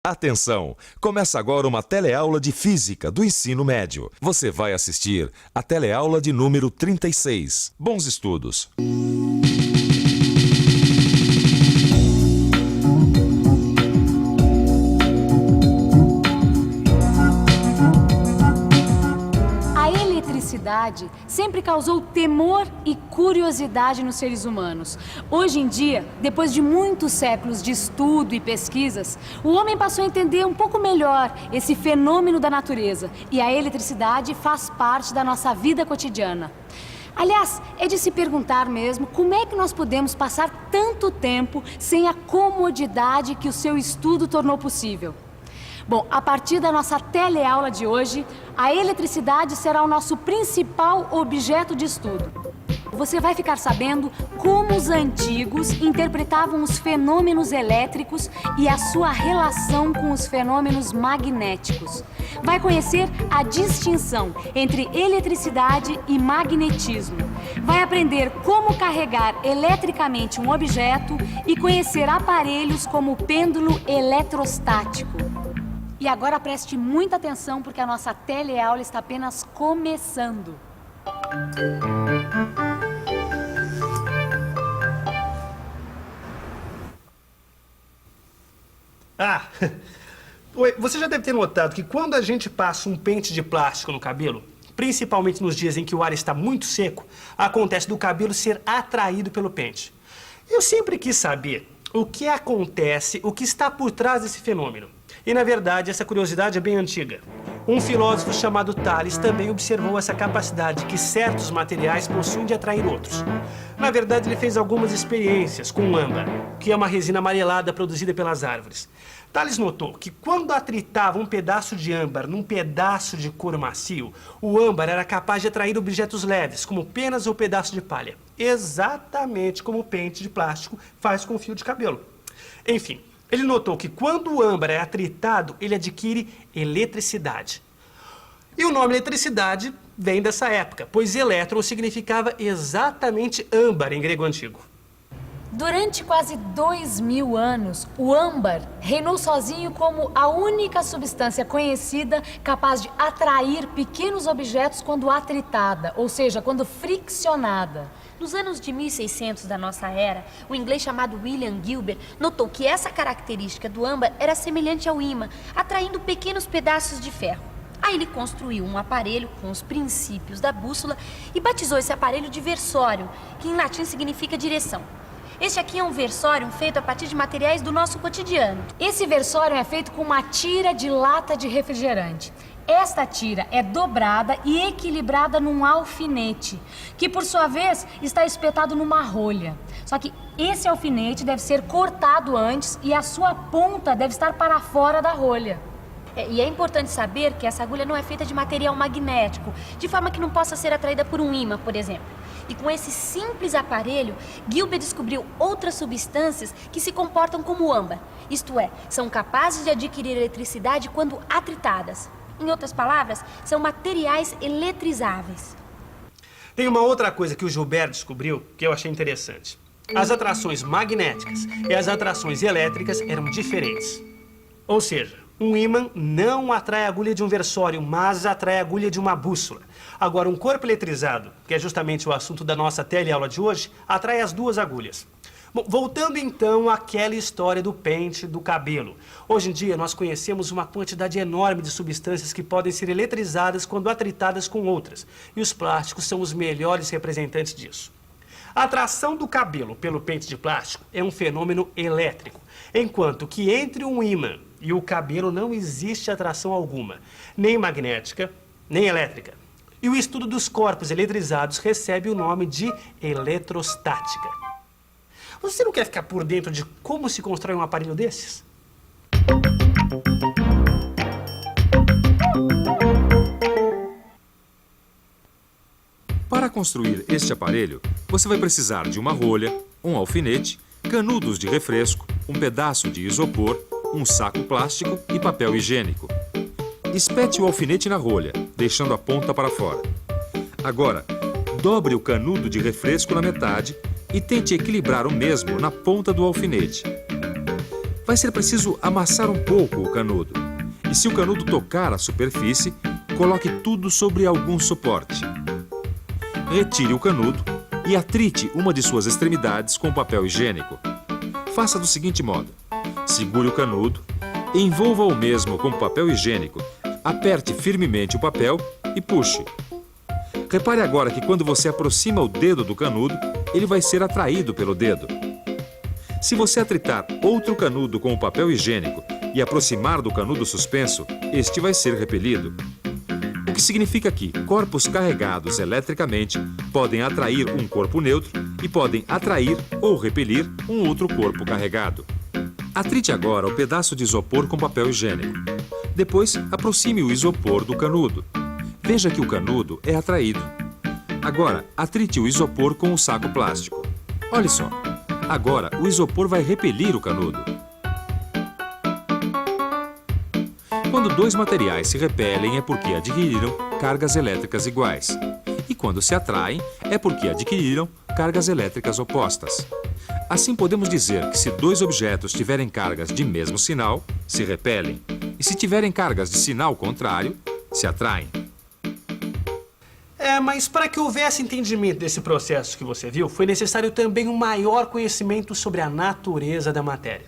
Atenção! Começa agora uma teleaula de Física do Ensino Médio. Você vai assistir a teleaula de número 36. Bons estudos! A eletricidade sempre causou temor e curiosidade nos seres humanos. Hoje em dia, depois de muitos séculos de estudo e pesquisas, o homem passou a entender um pouco melhor esse fenômeno da natureza e a eletricidade faz parte da nossa vida cotidiana. Aliás, é de se perguntar mesmo como é que nós podemos passar tanto tempo sem a comodidade que o seu estudo tornou possível. Bom, a partir da nossa teleaula de hoje, a eletricidade será o nosso principal objeto de estudo. Você vai ficar sabendo como os antigos interpretavam os fenômenos elétricos e a sua relação com os fenômenos magnéticos. Vai conhecer a distinção entre eletricidade e magnetismo. Vai aprender como carregar eletricamente um objeto e conhecer aparelhos como o pêndulo eletrostático. E agora preste muita atenção porque a nossa teleaula está apenas começando. Você já deve ter notado que quando a gente passa um pente de plástico no cabelo, principalmente nos dias em que o ar está muito seco, acontece do cabelo ser atraído pelo pente. Eu sempre quis saber o que acontece, o que está por trás desse fenômeno. E, na verdade, essa curiosidade é bem antiga. Um filósofo chamado Thales também observou essa capacidade que certos materiais possuem de atrair outros. Na verdade, ele fez algumas experiências com o âmbar, que é uma resina amarelada produzida pelas árvores. Thales notou que quando atritava um pedaço de âmbar num pedaço de couro macio, o âmbar era capaz de atrair objetos leves, como penas ou pedaço de palha. Exatamente como o pente de plástico faz com o fio de cabelo. Enfim, ele notou que quando o âmbar é atritado, ele adquire eletricidade. E o nome eletricidade vem dessa época, pois elétron significava exatamente âmbar em grego antigo. Durante quase 2000 anos, o âmbar reinou sozinho como a única substância conhecida capaz de atrair pequenos objetos quando atritada, ou seja, quando friccionada. Nos anos de 1600 da nossa era, o inglês chamado William Gilbert notou que essa característica do âmbar era semelhante ao ímã, atraindo pequenos pedaços de ferro. Aí ele construiu um aparelho com os princípios da bússola e batizou esse aparelho de versório, que em latim significa direção. Este aqui é um versório feito a partir de materiais do nosso cotidiano. Esse versório é feito com uma tira de lata de refrigerante. Esta tira é dobrada e equilibrada num alfinete, que por sua vez está espetado numa rolha. Só que esse alfinete deve ser cortado antes e a sua ponta deve estar para fora da rolha. E é importante saber que essa agulha não é feita de material magnético, de forma que não possa ser atraída por um ímã, por exemplo. E com esse simples aparelho, Gilbert descobriu outras substâncias que se comportam como o âmbar. Isto é, são capazes de adquirir eletricidade quando atritadas. Em outras palavras, são materiais eletrizáveis. Tem uma outra coisa que o Gilbert descobriu que eu achei interessante. As atrações magnéticas e as atrações elétricas eram diferentes. Ou seja, um ímã não atrai a agulha de um versório, mas atrai a agulha de uma bússola. Agora, um corpo eletrizado, que é justamente o assunto da nossa teleaula de hoje, atrai as duas agulhas. Bom, voltando então àquela história do pente do cabelo. Hoje em dia nós conhecemos uma quantidade enorme de substâncias que podem ser eletrizadas quando atritadas com outras. E os plásticos são os melhores representantes disso. A atração do cabelo pelo pente de plástico é um fenômeno elétrico, enquanto que entre um ímã e o cabelo não existe atração alguma, nem magnética, nem elétrica. E o estudo dos corpos eletrizados recebe o nome de eletrostática. Você não quer ficar por dentro de como se constrói um aparelho desses? Para construir este aparelho, você vai precisar de uma rolha, um alfinete, canudos de refresco, um pedaço de isopor, um saco plástico e papel higiênico. Espete o alfinete na rolha, deixando a ponta para fora. Agora, dobre o canudo de refresco na metade e tente equilibrar o mesmo na ponta do alfinete. vai ser preciso amassar um pouco o canudo. E se o canudo tocar a superfície, coloque tudo sobre algum suporte. Retire o canudo e atrite uma de suas extremidades com papel higiênico. Faça do seguinte modo: segure o canudo, envolva o mesmo com papel higiênico, aperte firmemente o papel e puxe. Repare agora que quando você aproxima o dedo do canudo, ele vai ser atraído pelo dedo. Se você atritar outro canudo com o papel higiênico e aproximar do canudo suspenso, este vai ser repelido. O que significa que corpos carregados eletricamente podem atrair um corpo neutro e podem atrair ou repelir um outro corpo carregado. Atrite agora o pedaço de isopor com papel higiênico. Depois, aproxime o isopor do canudo. Veja que o canudo é atraído. Agora, atrite o isopor com o saco plástico. Olhe só. Agora, o isopor vai repelir o canudo. Quando dois materiais se repelem é porque adquiriram cargas elétricas iguais. E quando se atraem é porque adquiriram cargas elétricas opostas. Assim podemos dizer que se dois objetos tiverem cargas de mesmo sinal, se repelem. E se tiverem cargas de sinal contrário, se atraem. Mas para que houvesse entendimento desse processo que você viu, foi necessário também um maior conhecimento sobre a natureza da matéria.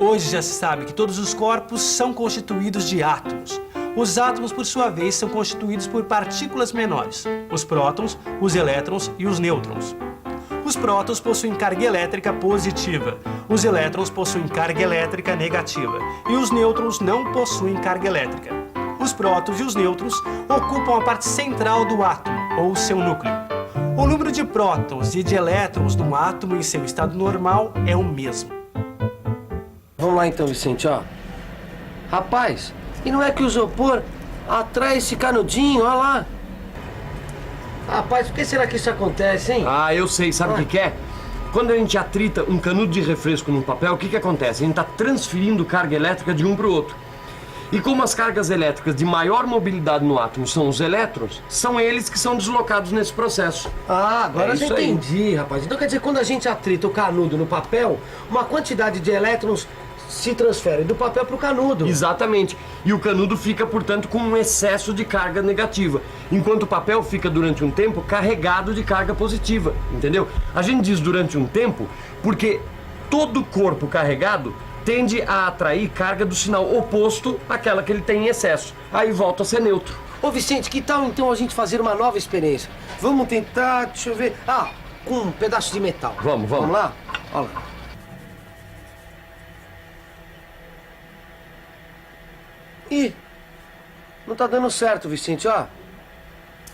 Hoje já se sabe que todos os corpos são constituídos de átomos. Os átomos, por sua vez, são constituídos por partículas menores, os prótons, os elétrons e os nêutrons. Os prótons possuem carga elétrica positiva, os elétrons possuem carga elétrica negativa e os nêutrons não possuem carga elétrica. Os prótons e os nêutrons ocupam a parte central do átomo, ou seu núcleo. O número de prótons e de elétrons de um átomo em seu estado normal é o mesmo. Vamos lá então, Vicente, ó. Rapaz, e não é que o isopor atrai esse canudinho, ó lá. Rapaz, por que será que isso acontece, hein? Ah, eu sei. Sabe o que é? Quando a gente atrita um canudo de refresco num papel, o que acontece? A gente está transferindo carga elétrica de um para o outro. E como as cargas elétricas de maior mobilidade no átomo são os elétrons, são eles que são deslocados nesse processo. Ah, agora eu já isso aí. entendi, rapaz. Então quer dizer, quando a gente atrita o canudo no papel, uma quantidade de elétrons se transfere do papel para o canudo. Exatamente. E o canudo fica, portanto, com um excesso de carga negativa, enquanto o papel fica, durante um tempo, carregado de carga positiva, entendeu? A gente diz durante um tempo porque todo corpo carregado tende a atrair carga do sinal oposto àquela que ele tem em excesso. Aí volta a ser neutro. Ô, Vicente, que tal então a gente fazer uma nova experiência? Vamos tentar, deixa eu ver... Ah, com um pedaço de metal. Vamos. Vamos lá? Olha lá. Ih, não tá dando certo, Vicente, ó.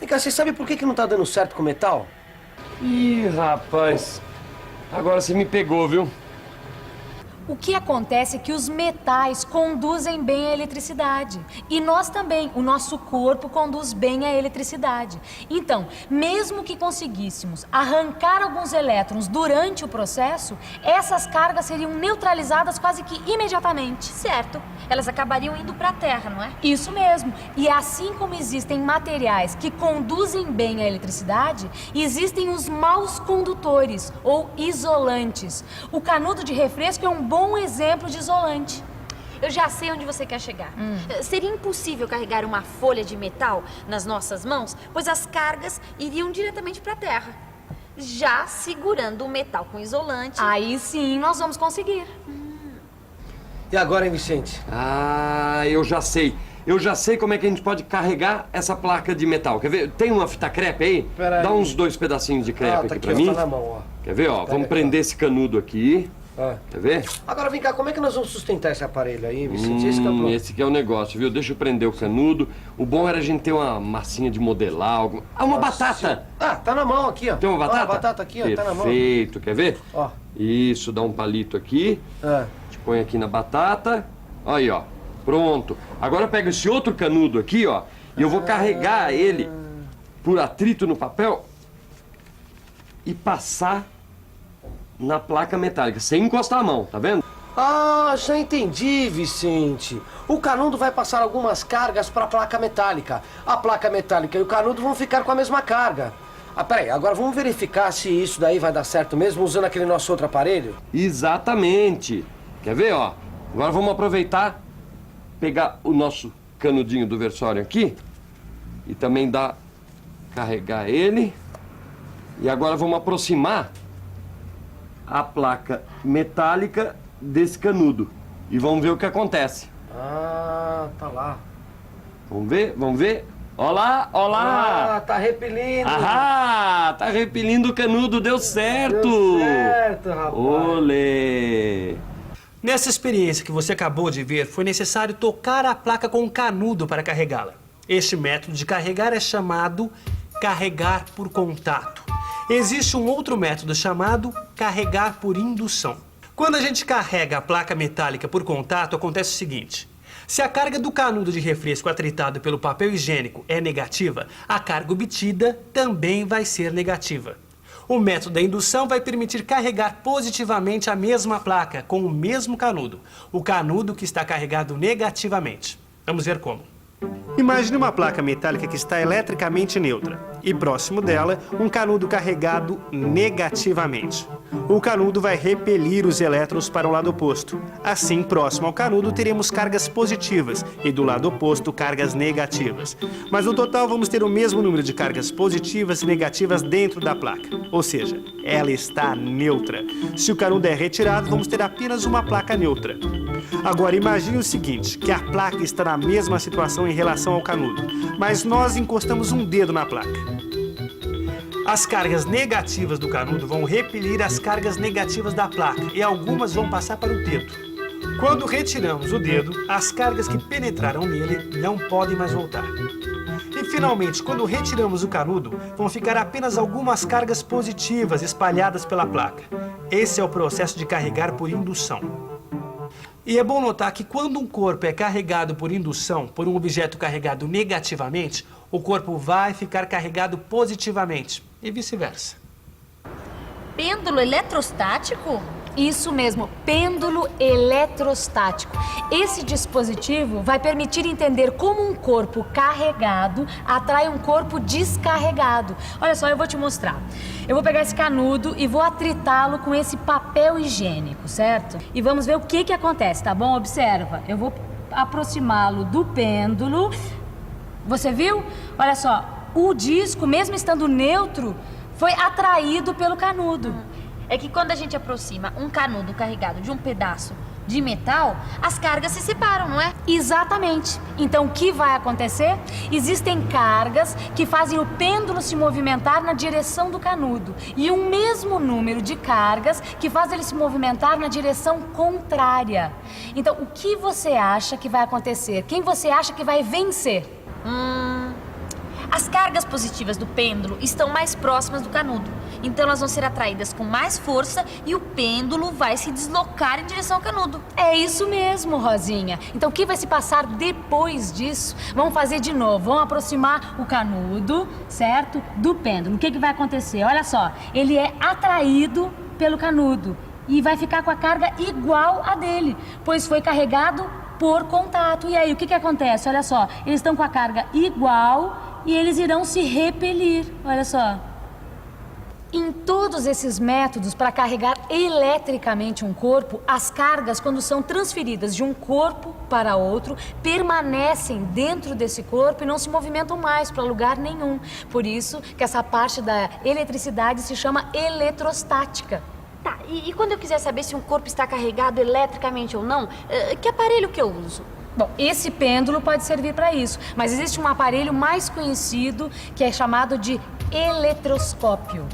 Vem cá, você sabe por que não tá dando certo com metal? Ih, rapaz, agora você me pegou, viu? O que acontece é que os metais conduzem bem a eletricidade. E nós também, o nosso corpo conduz bem a eletricidade. Então, mesmo que conseguíssemos arrancar alguns elétrons durante o processo, essas cargas seriam neutralizadas quase que imediatamente. Certo. Elas acabariam indo para a Terra, não é? Isso mesmo. E assim como existem materiais que conduzem bem a eletricidade, existem os maus condutores, ou isolantes. O canudo de refresco é um bom exemplo de isolante. Eu já sei onde você quer chegar. Seria impossível carregar uma folha de metal nas nossas mãos, pois as cargas iriam diretamente para a Terra. Já segurando o metal com isolante... Aí sim nós vamos conseguir. E agora, hein, Vicente? Ah, eu já sei. Eu já sei como é que a gente pode carregar essa placa de metal. Quer ver? Tem uma fita crepe aí? Pera Dá aí. uns 2 pedacinhos de crepe tá aqui pra ó, mim. tá na mão, ó. Quer ver, ó? Vamos aqui, prender esse canudo aqui. Ah. Quer ver? Agora vem cá, como é que nós vamos sustentar esse aparelho aí, Vicente? Esse que é o problema. Esse que é o negócio, viu? Deixa eu prender o canudo. O bom era a gente ter uma massinha de modelar, alguma... Ah, uma batata! Ah, tá na mão aqui, ó. Tem uma batata? Ah, a batata aqui, ó, tá na mão. Perfeito, quer ver? Ó. Isso, dá um palito aqui. Ah. Te põe aqui na batata. Aí, ó. Pronto. Agora pega esse outro canudo aqui, ó. E eu vou carregar ele por atrito no papel e passar na placa metálica, sem encostar a mão, tá vendo? Ah, já entendi, Vicente. O canudo vai passar algumas cargas para a placa metálica. A placa metálica e o canudo vão ficar com a mesma carga. Ah, peraí, agora vamos verificar se isso daí vai dar certo mesmo usando aquele nosso outro aparelho? Exatamente. Quer ver, ó? Agora vamos aproveitar, pegar o nosso canudinho do versório aqui e também carregar ele. E agora vamos aproximar a placa metálica desse canudo e vamos ver o que acontece. Ah, tá lá. Vamos ver, vamos ver. Ó lá, ó lá. Ah, tá repelindo. Ah, tá repelindo o canudo, deu certo. Deu certo, rapaz. Olê. Nessa experiência que você acabou de ver, foi necessário tocar a placa com um canudo para carregá-la. Este método de carregar é chamado carregar por contato. Existe um outro método chamado carregar por indução. Quando a gente carrega a placa metálica por contato, acontece o seguinte. Se a carga do canudo de refresco atritado pelo papel higiênico é negativa, a carga obtida também vai ser negativa. O método da indução vai permitir carregar positivamente a mesma placa com o mesmo canudo, o canudo que está carregado negativamente. Vamos ver como. Imagine uma placa metálica que está eletricamente neutra e próximo dela um canudo carregado negativamente. O canudo vai repelir os elétrons para o lado oposto. Assim, próximo ao canudo teremos cargas positivas e do lado oposto cargas negativas. Mas no total vamos ter o mesmo número de cargas positivas e negativas dentro da placa. Ou seja, ela está neutra. Se o canudo é retirado, vamos ter apenas uma placa neutra. Agora imagine o seguinte, que a placa está na mesma situação em relação ao canudo, mas nós encostamos um dedo na placa. As cargas negativas do canudo vão repelir as cargas negativas da placa e algumas vão passar para o dedo. Quando retiramos o dedo, as cargas que penetraram nele não podem mais voltar. E finalmente, quando retiramos o canudo, vão ficar apenas algumas cargas positivas espalhadas pela placa. Esse é o processo de carregar por indução. E é bom notar que quando um corpo é carregado por indução por um objeto carregado negativamente, o corpo vai ficar carregado positivamente e vice-versa. Pêndulo eletrostático? Isso mesmo, pêndulo eletrostático. Esse dispositivo vai permitir entender como um corpo carregado atrai um corpo descarregado. Olha só, eu vou te mostrar. Eu vou pegar esse canudo e vou atritá-lo com esse papel higiênico, certo? E vamos ver o que acontece, tá bom? Observa, eu vou aproximá-lo do pêndulo. Você viu? Olha só, o disco, mesmo estando neutro, foi atraído pelo canudo. É que quando a gente aproxima um canudo carregado de um pedaço de metal, as cargas se separam, não é? Exatamente. Então, o que vai acontecer? Existem cargas que fazem o pêndulo se movimentar na direção do canudo e um mesmo número de cargas que faz ele se movimentar na direção contrária. Então, o que você acha que vai acontecer? Quem você acha que vai vencer? As cargas positivas do pêndulo estão mais próximas do canudo. Então elas vão ser atraídas com mais força e o pêndulo vai se deslocar em direção ao canudo. É isso mesmo, Rosinha. Então o que vai se passar depois disso? Vamos fazer de novo. Vamos aproximar o canudo, certo? Do pêndulo. O que vai acontecer? Olha só, ele é atraído pelo canudo e vai ficar com a carga igual a dele, pois foi carregado por contato. E aí, o que acontece? Olha só, eles estão com a carga igual e eles irão se repelir. Olha só. Em todos esses métodos para carregar eletricamente um corpo, as cargas, quando são transferidas de um corpo para outro, permanecem dentro desse corpo e não se movimentam mais para lugar nenhum. Por isso que essa parte da eletricidade se chama eletrostática. Tá, e quando eu quiser saber se um corpo está carregado eletricamente ou não, que aparelho que eu uso? Bom, esse pêndulo pode servir para isso, mas existe um aparelho mais conhecido que é chamado de eletroscópio.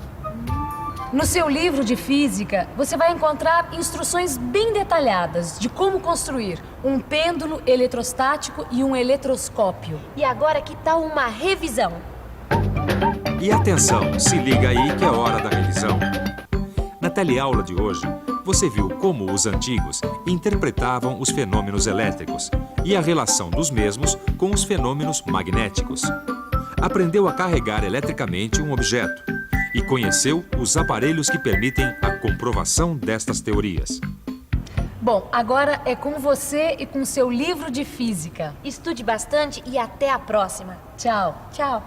No seu livro de física, você vai encontrar instruções bem detalhadas de como construir um pêndulo eletrostático e um eletroscópio. E agora que tal uma revisão? E atenção, se liga aí que é hora da revisão. Na teleaula de hoje, você viu como os antigos interpretavam os fenômenos elétricos e a relação dos mesmos com os fenômenos magnéticos. Aprendeu a carregar eletricamente um objeto e conheceu os aparelhos que permitem a comprovação destas teorias. Bom, agora é com você e com seu livro de física. Estude bastante e até a próxima. Tchau. Tchau.